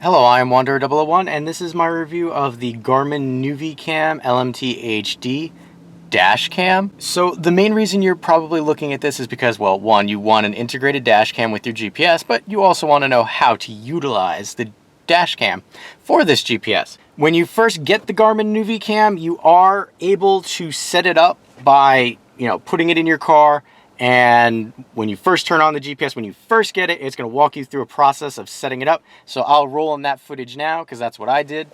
Hello, I am Wanderer001 and this is my review of the Garmin nuviCam LMTHD Dash Cam. So the main reason you're probably looking at this is because, well, one, you want an integrated dash cam with your GPS, but you also want to know how to utilize the dash cam for this GPS. When you first get the Garmin nuviCam, you are able to set it up by, putting it in your car. And when you first turn on the GPS, when you first get it, it's going to walk you through a process of setting it up. So I'll roll on that footage now because that's what I did.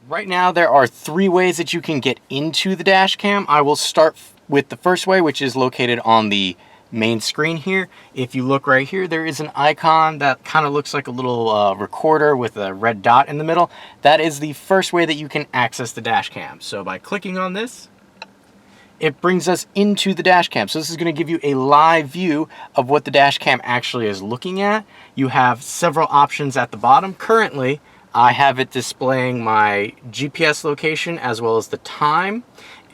Right now, there are three ways that you can get into the dash cam. I will start with the first way, which is located on the main screen here. If you look right here, there is an icon that kind of looks like a little recorder with a red dot in the middle. That is the first way that you can access the dash cam. So by clicking on this, it brings us into the dash cam. So this is going to give you a live view of what the dash cam actually is looking at. You have several options at the bottom. Currently, I have it displaying my GPS location as well as the time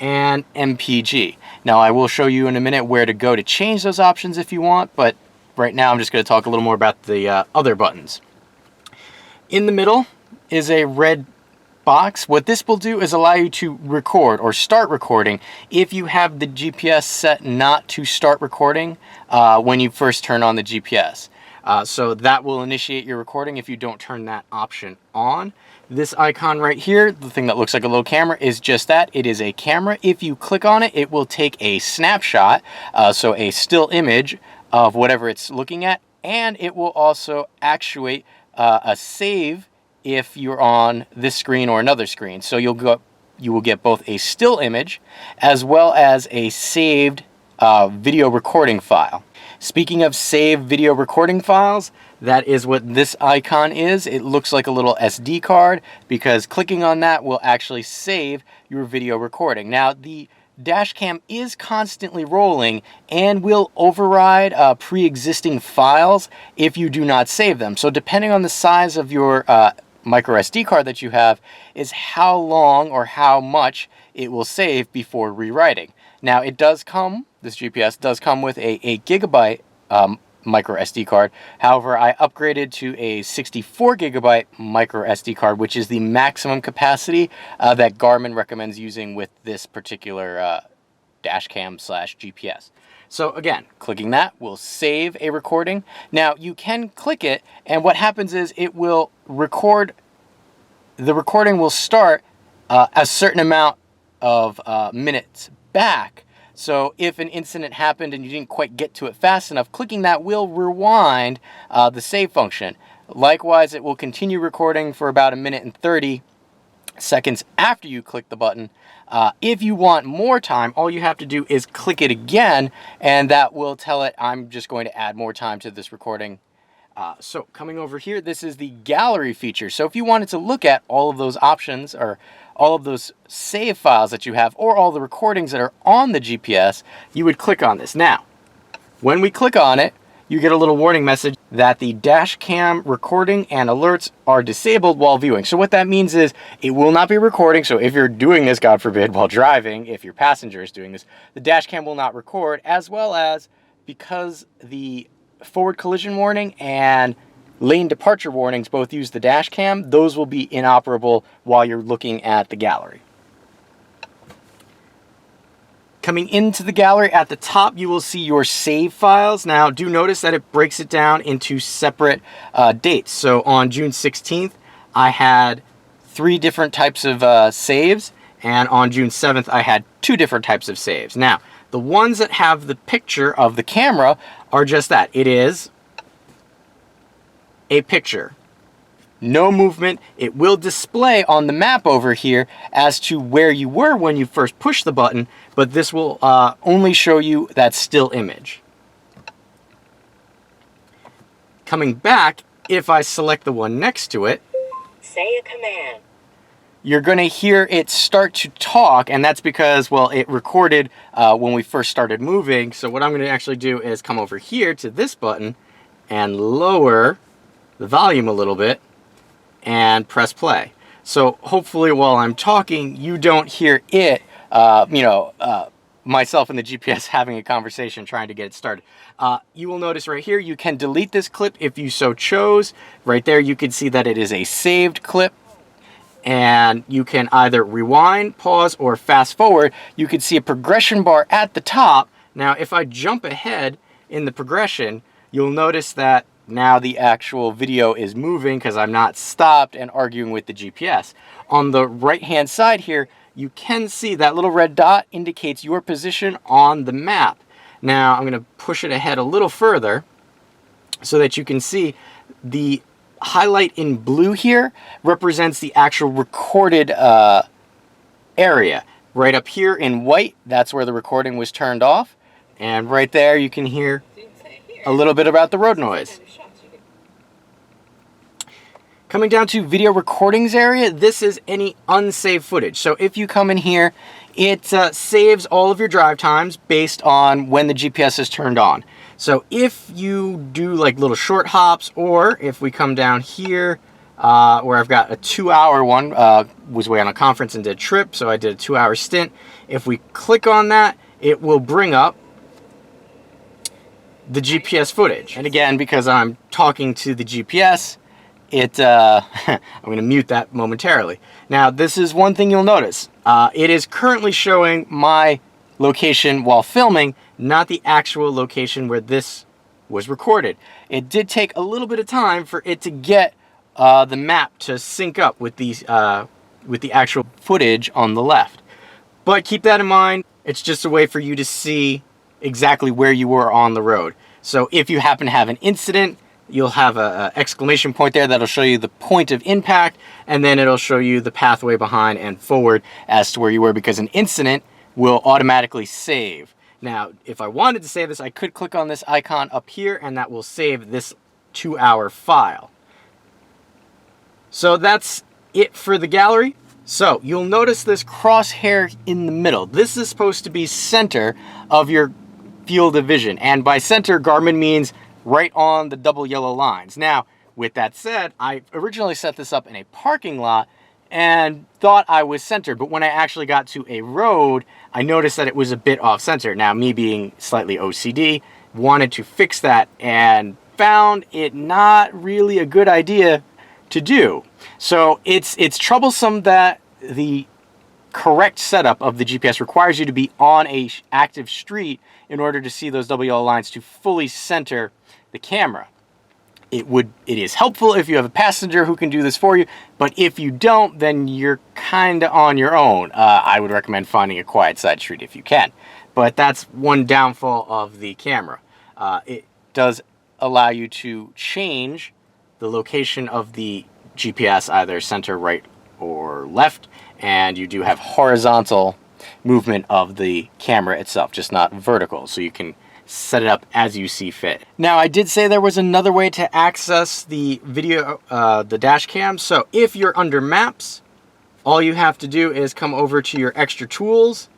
and MPG. Now I will show you in a minute where to go to change those options if you want, but right now I'm just going to talk a little more about the other buttons. In the middle is a red box. What this will do is allow you to record or start recording if you have the GPS set not to start recording when you first turn on the GPS. So that will initiate your recording if you don't turn that option on. This icon right here, the thing that looks like a little camera, is just that. It is a camera. If you click on it, it will take a snapshot, so a still image of whatever it's looking at, and it will also actuate a save if you're on this screen or another screen. So you will get both a still image as well as a saved video recording file. Speaking of saved video recording files, that is what this icon is. It looks like a little SD card because clicking on that will actually save your video recording. Now, the dash cam is constantly rolling and will override pre-existing files if you do not save them. So depending on the size of your micro SD card that you have is how long or how much it will save before rewriting. Now it does come, this GPS does come with a 8 gigabyte micro SD card. However, I upgraded to a 64 gigabyte micro SD card, which is the maximum capacity that Garmin recommends using with this particular dash cam / GPS. So again, clicking that will save a recording. Now you can click it and what happens is it will record, the recording will start a certain amount of minutes back. So if an incident happened and you didn't quite get to it fast enough, clicking that will rewind the save function. Likewise, it will continue recording for about 1:30 seconds after you click the button. If you want more time, all you have to do is click it again, and that will tell it, I'm just going to add more time to this recording. So coming over here, this is the gallery feature. So if you wanted to look at all of those options or all of those save files that you have or all the recordings that are on the GPS, you would click on this. Now, when we click on it, you get a little warning message that the dash cam recording and alerts are disabled while viewing. So what that means is it will not be recording. So if you're doing this, God forbid, while driving, if your passenger is doing this, the dash cam will not record, as well as because the forward collision warning and lane departure warnings both use the dash cam, those will be inoperable while you're looking at the gallery. Coming into the gallery at the top, you will see your save files. Now, do notice that it breaks it down into separate dates. So on June 16th, I had 3 different types of saves, and on June 7th, I had 2 different types of saves. Now, the ones that have the picture of the camera are just that. It is a picture. No movement. It will display on the map over here as to where you were when you first pushed the button, but this will only show you that still image. Coming back, if I select the one next to it, say a command, you're going to hear it start to talk, and that's because, well, it recorded when we first started moving. So what I'm going to actually do is come over here to this button and lower the volume a little bit and press play. So hopefully while I'm talking, you don't hear it, myself and the GPS having a conversation trying to get it started. You will notice right here, you can delete this clip if you so chose. Right there, you can see that it is a saved clip. And you can either rewind, pause, or fast forward. You can see a progression bar at the top. Now, if I jump ahead in the progression, you'll notice that now the actual video is moving because I'm not stopped and arguing with the GPS. On the right-hand side here, you can see that little red dot indicates your position on the map. Now, I'm going to push it ahead a little further so that you can see the highlight in blue here represents the actual recorded area. Right up here in white, that's where the recording was turned off. And right there, you can hear a little bit about the road noise. Coming down to video recordings area, this is any unsaved footage. So if you come in here, it saves all of your drive times based on when the GPS is turned on. So if you do like little short hops, or if we come down here where I've got a 2-hour one, was away on a conference and did a trip, so I did a 2-hour stint. If we click on that, it will bring up the GPS footage. And again, because I'm talking to the GPS, I'm going to mute that momentarily. Now, this is one thing you'll notice. It is currently showing my location while filming, not the actual location where this was recorded. It did take a little bit of time for it to get the map to sync up with the actual footage on the left. But keep that in mind. It's just a way for you to see exactly where you were on the road. So if you happen to have an incident, you'll have an exclamation point there that'll show you the point of impact, and then it'll show you the pathway behind and forward as to where you were, because an incident will automatically save. Now, if I wanted to save this, I could click on this icon up here, and that will save this 2-hour file. So that's it for the gallery. So you'll notice this crosshair in the middle. This is supposed to be center of your field of vision, and by center, Garmin means right on the double yellow lines. Now, with that said, I originally set this up in a parking lot and thought I was centered, but when I actually got to a road, I noticed that it was a bit off center. Now, me being slightly OCD, wanted to fix that and found it not really a good idea to do. So it's troublesome that the correct setup of the GPS requires you to be on a active street in order to see those double yellow lines to fully center the camera. It is helpful if you have a passenger who can do this for you, but if you don't, then you're kind of on your own. I would recommend finding a quiet side street if you can. But that's one downfall of the camera. It does allow you to change the location of the GPS, either center, right, or left, and you do have horizontal movement of the camera itself, just not vertical, so you can set it up as you see fit. Now, I did say there was another way to access the video, the dash cam. So if you're under maps, all you have to do is come over to your extra tools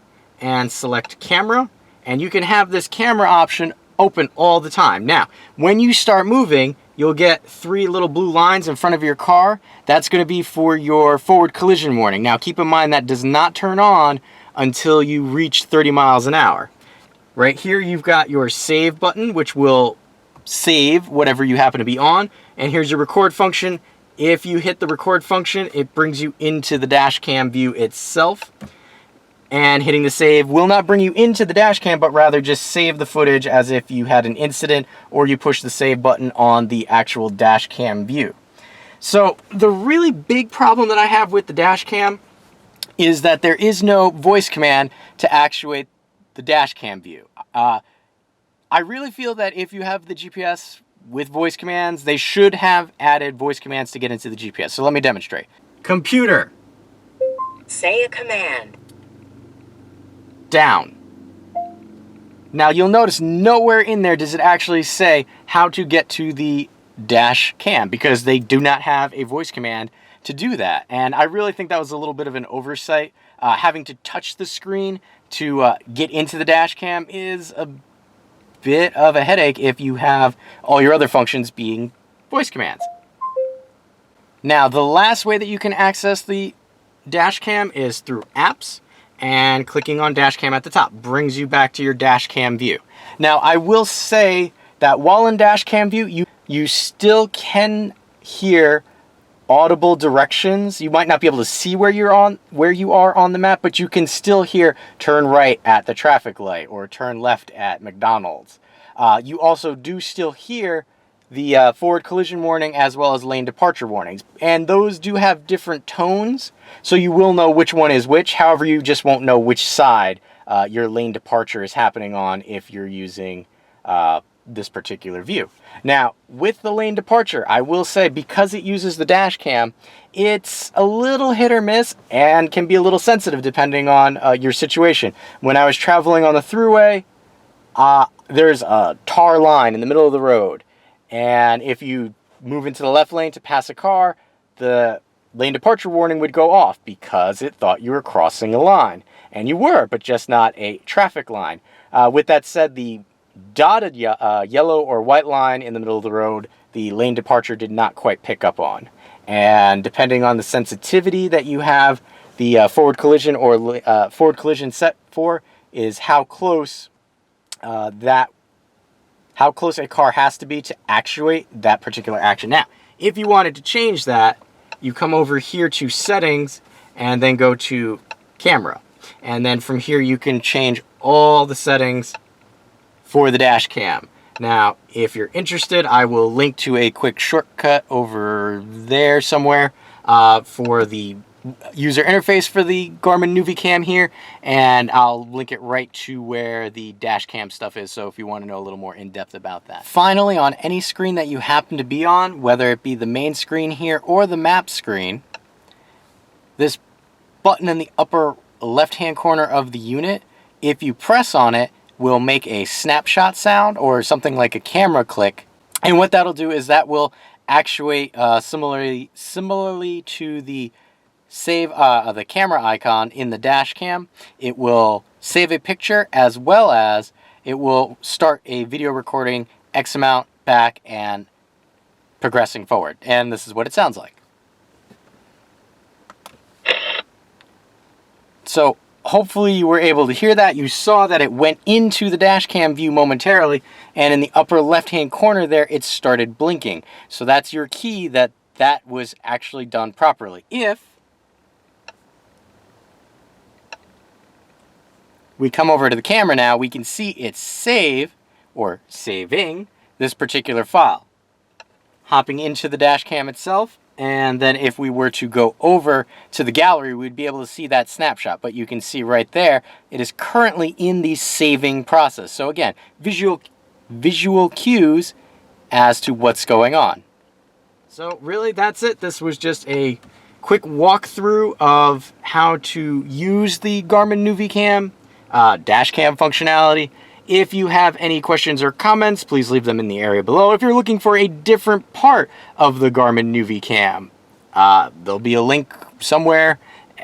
and select camera, and you can have this camera option open all the time. Now, when you start moving, you'll get 3 little blue lines in front of your car. That's going to be for your forward collision warning. Now, keep in mind that does not turn on until you reach 30 miles an hour. Right here, you've got your save button, which will save whatever you happen to be on. And here's your record function. If you hit the record function, it brings you into the dash cam view itself. And hitting the save will not bring you into the dash cam, but rather just save the footage as if you had an incident, or you push the save button on the actual dash cam view. So the really big problem that I have with the dash cam is that there is no voice command to actuate the dash cam view. I really feel that if you have the GPS with voice commands, they should have added voice commands to get into the GPS. So let me demonstrate. Computer. Say a command. Down. Now you'll notice nowhere in there does it actually say how to get to the dash cam, because they do not have a voice command to do that. And I really think that was a little bit of an oversight. Having to touch the screen to get into the dash cam is a bit of a headache if you have all your other functions being voice commands. Now the last way that you can access the dash cam is through apps. And clicking on Dashcam at the top brings you back to your Dashcam view. Now, I will say that while in Dashcam view, you still can hear audible directions. You might not be able to see where you are on the map, but you can still hear turn right at the traffic light or turn left at McDonald's. You also do still hear the forward collision warning as well as lane departure warnings. And those do have different tones, so you will know which one is which. However, you just won't know which side your lane departure is happening on if you're using this particular view. Now, with the lane departure, I will say, because it uses the dash cam, it's a little hit or miss and can be a little sensitive depending on your situation. When I was traveling on the thruway, there's a tar line in the middle of the road. And if you move into the left lane to pass a car, the lane departure warning would go off because it thought you were crossing a line. And you were, but just not a traffic line. With that said, the dotted yellow or white line in the middle of the road, the lane departure did not quite pick up on. And depending on the sensitivity that you have, the forward collision or forward collision set for is how close a car has to be to actuate that particular action. Now, if you wanted to change that, you come over here to settings and then go to camera. And then from here, you can change all the settings for the dash cam. Now, if you're interested, I will link to a quick shortcut over there somewhere for the user interface for the Garmin nuviCam here, and I'll link it right to where the dash cam stuff is, so if you want to know a little more in depth about that. Finally, on any screen that you happen to be on, whether it be the main screen here or the map screen, this button in the upper left hand corner of the unit, if you press on it, will make a snapshot sound or something like a camera click, and what that'll do is that will actuate similarly to the save the camera icon in the dash cam. It will save a picture as well as it will start a video recording X amount back and progressing forward. And this is what it sounds like. So hopefully you were able to hear that. You saw that it went into the dash cam view momentarily, and in the upper left hand corner there it started blinking. So that's your key that that was actually done properly. If we come over to the camera now, we can see it save or saving this particular file. Hopping into the dash cam itself, and then if we were to go over to the gallery, we'd be able to see that snapshot. But you can see right there, it is currently in the saving process. So again, visual cues as to what's going on. So really, that's it. This was just a quick walkthrough of how to use the Garmin nuviCam dash cam functionality. If you have any questions or comments, please leave them in the area below. If you're looking for a different part of the Garmin nuviCam, there'll be a link somewhere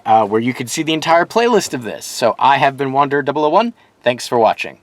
where you can see the entire playlist of this. So I have been Wander001. Thanks for watching.